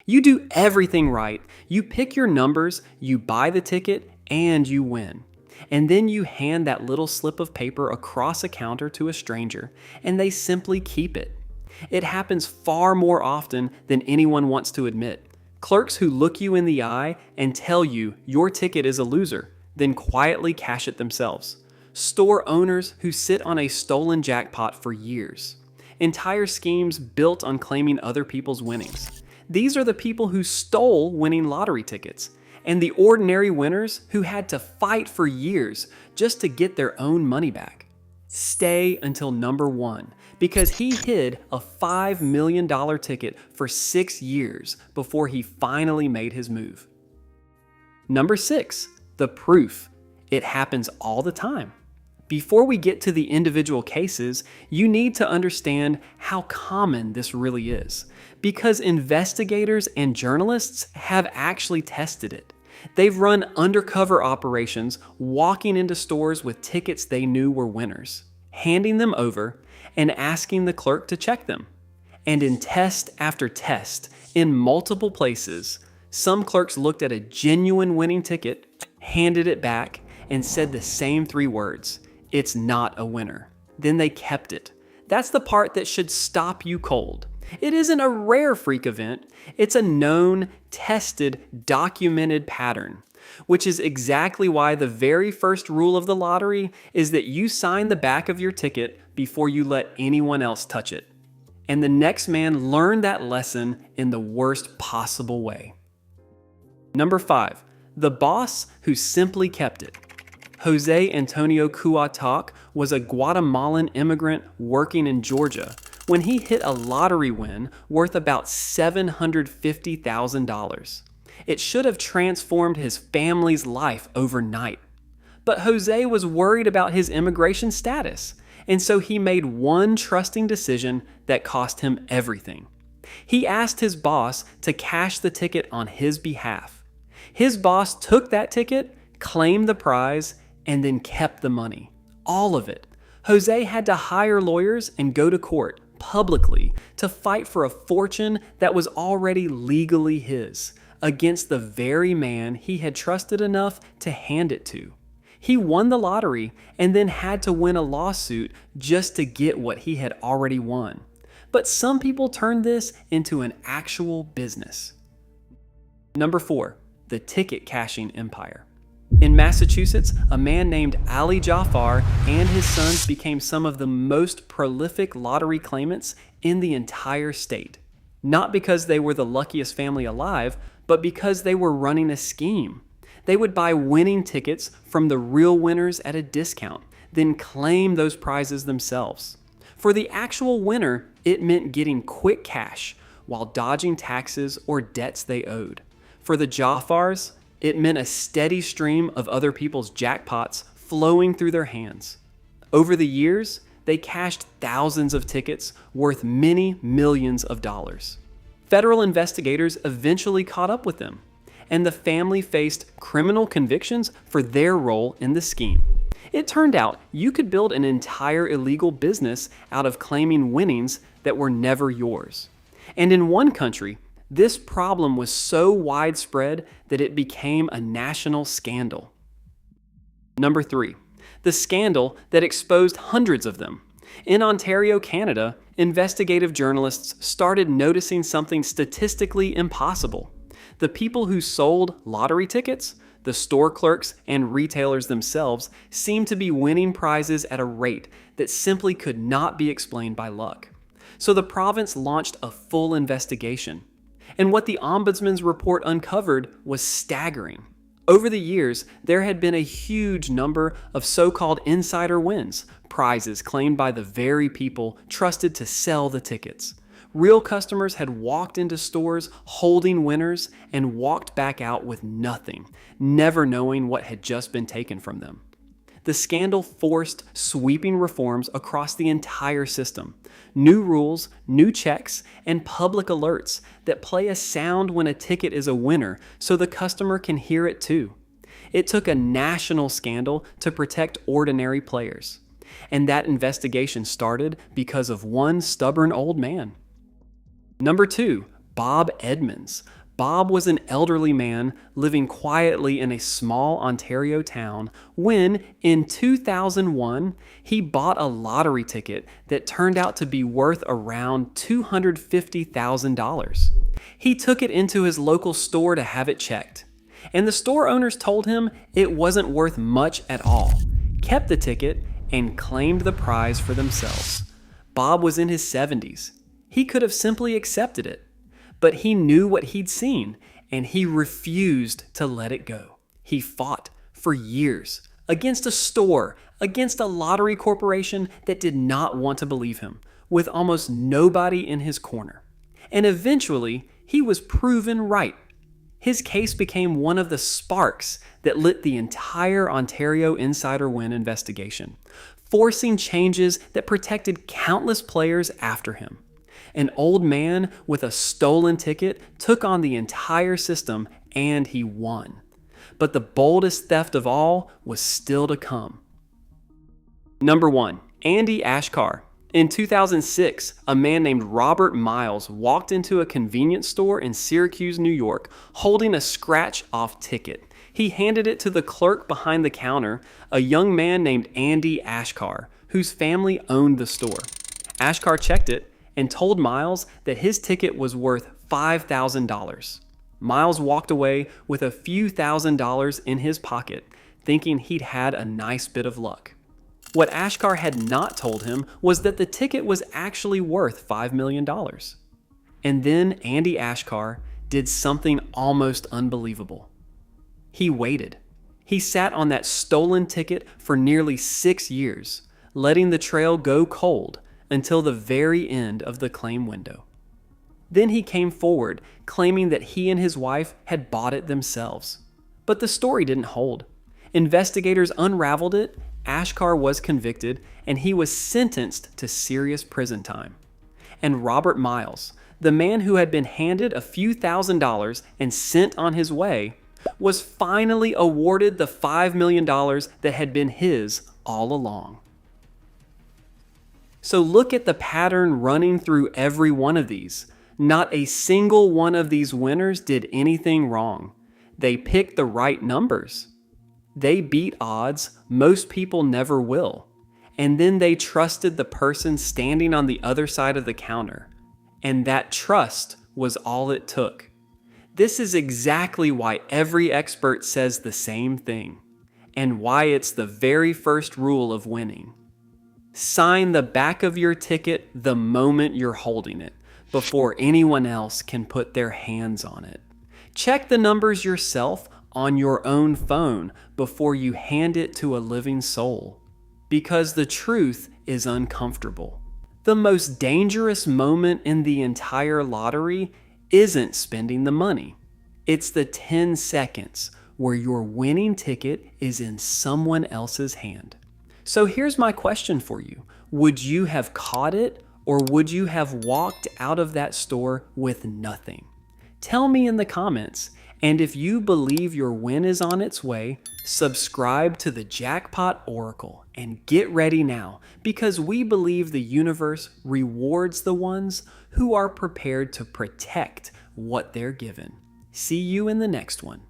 You do everything right. You pick your numbers, you buy the ticket, and you win. And then you hand that little slip of paper across a counter to a stranger, and they simply keep it. It happens far more often than anyone wants to admit. Clerks who look you in the eye and tell you your ticket is a loser, then quietly cash it themselves. Store owners who sit on a stolen jackpot for years. Entire schemes built on claiming other people's winnings. These are the people who stole winning lottery tickets, and the ordinary winners who had to fight for years just to get their own money back. Stay until number 1, because he hid a $5 million ticket for 6 years before he finally made his move. Number 6, the proof. It happens all the time. Before we get to the individual cases, you need to understand how common this really is, because investigators and journalists have actually tested it. They've run undercover operations, walking into stores with tickets they knew were winners, handing them over, and asking the clerk to check them. And in test after test, in multiple places, some clerks looked at a genuine winning ticket, handed it back, and said the same 3 words: "It's not a winner." Then they kept it. That's the part that should stop you cold. It isn't a rare freak event. It's a known, tested, documented pattern, which is exactly why the very first rule of the lottery is that you sign the back of your ticket before you let anyone else touch it. And the next man learned that lesson in the worst possible way. Number 5, the boss who simply kept it. Jose Antonio Cuauhtac was a Guatemalan immigrant working in Georgia when he hit a lottery win worth about $750,000. It should have transformed his family's life overnight. But Jose was worried about his immigration status, and so he made one trusting decision that cost him everything. He asked his boss to cash the ticket on his behalf. His boss took that ticket, claimed the prize, and then kept the money. All of it. Jose had to hire lawyers and go to court publicly to fight for a fortune that was already legally his, against the very man he had trusted enough to hand it to. He won the lottery and then had to win a lawsuit just to get what he had already won. But some people turned this into an actual business. Number 4, the ticket cashing empire. In Massachusetts, a man named Ali Jafar and his sons became some of the most prolific lottery claimants in the entire state. Not because they were the luckiest family alive, but because they were running a scheme. They would buy winning tickets from the real winners at a discount, then claim those prizes themselves. For the actual winner, it meant getting quick cash while dodging taxes or debts they owed. For the Jafars, it meant a steady stream of other people's jackpots flowing through their hands. Over the years, they cashed thousands of tickets worth many millions of dollars. Federal investigators eventually caught up with them, and the family faced criminal convictions for their role in the scheme. It turned out you could build an entire illegal business out of claiming winnings that were never yours. And in one country, this problem was so widespread that it became a national scandal. Number 3, the scandal that exposed hundreds of them. In Ontario, Canada, investigative journalists started noticing something statistically impossible. The people who sold lottery tickets, the store clerks, and retailers themselves seemed to be winning prizes at a rate that simply could not be explained by luck. So the province launched a full investigation. And what the Ombudsman's report uncovered was staggering. Over the years, there had been a huge number of so-called insider wins, prizes claimed by the very people trusted to sell the tickets. Real customers had walked into stores holding winners and walked back out with nothing, never knowing what had just been taken from them. The scandal forced sweeping reforms across the entire system. New rules, new checks, and public alerts that play a sound when a ticket is a winner so the customer can hear it too. It took a national scandal to protect ordinary players. And that investigation started because of one stubborn old man. Number 2, Bob Edmonds. Bob was an elderly man living quietly in a small Ontario town when, in 2001, he bought a lottery ticket that turned out to be worth around $250,000. He took it into his local store to have it checked, and the store owners told him it wasn't worth much at all, kept the ticket, and claimed the prize for themselves. Bob was in his 70s. He could have simply accepted it. But he knew what he'd seen, and he refused to let it go. He fought for years against a store, against a lottery corporation that did not want to believe him, with almost nobody in his corner. And eventually, he was proven right. His case became one of the sparks that lit the entire Ontario Insider Win investigation, forcing changes that protected countless players after him. An old man with a stolen ticket took on the entire system, and he won. But the boldest theft of all was still to come. Number 1. Andy Ashkar. In 2006, a man named Robert Miles walked into a convenience store in Syracuse, New York, holding a scratch-off ticket. He handed it to the clerk behind the counter, a young man named Andy Ashkar, whose family owned the store. Ashkar checked it and told Miles that his ticket was worth $5,000. Miles walked away with a few $1,000s in his pocket, thinking he'd had a nice bit of luck. What Ashkar had not told him was that the ticket was actually worth $5 million. And then Andy Ashkar did something almost unbelievable. He waited. He sat on that stolen ticket for nearly 6 years, letting the trail go cold until the very end of the claim window. Then he came forward, claiming that he and his wife had bought it themselves. But the story didn't hold. Investigators unraveled it, Ashkar was convicted, and he was sentenced to serious prison time. And Robert Miles, the man who had been handed a few $1,000s and sent on his way, was finally awarded the $5 million that had been his all along. So look at the pattern running through every one of these. Not a single one of these winners did anything wrong. They picked the right numbers. They beat odds most people never will. And then they trusted the person standing on the other side of the counter. And that trust was all it took. This is exactly why every expert says the same thing, and why it's the very first rule of winning. Sign the back of your ticket the moment you're holding it, before anyone else can put their hands on it. Check the numbers yourself on your own phone before you hand it to a living soul, because the truth is uncomfortable. The most dangerous moment in the entire lottery isn't spending the money. It's the 10 seconds where your winning ticket is in someone else's hand. So here's my question for you. Would you have caught it, or would you have walked out of that store with nothing? Tell me in the comments. And if you believe your win is on its way, subscribe to the Jackpot Oracle and get ready now, because we believe the universe rewards the ones who are prepared to protect what they're given. See you in the next one.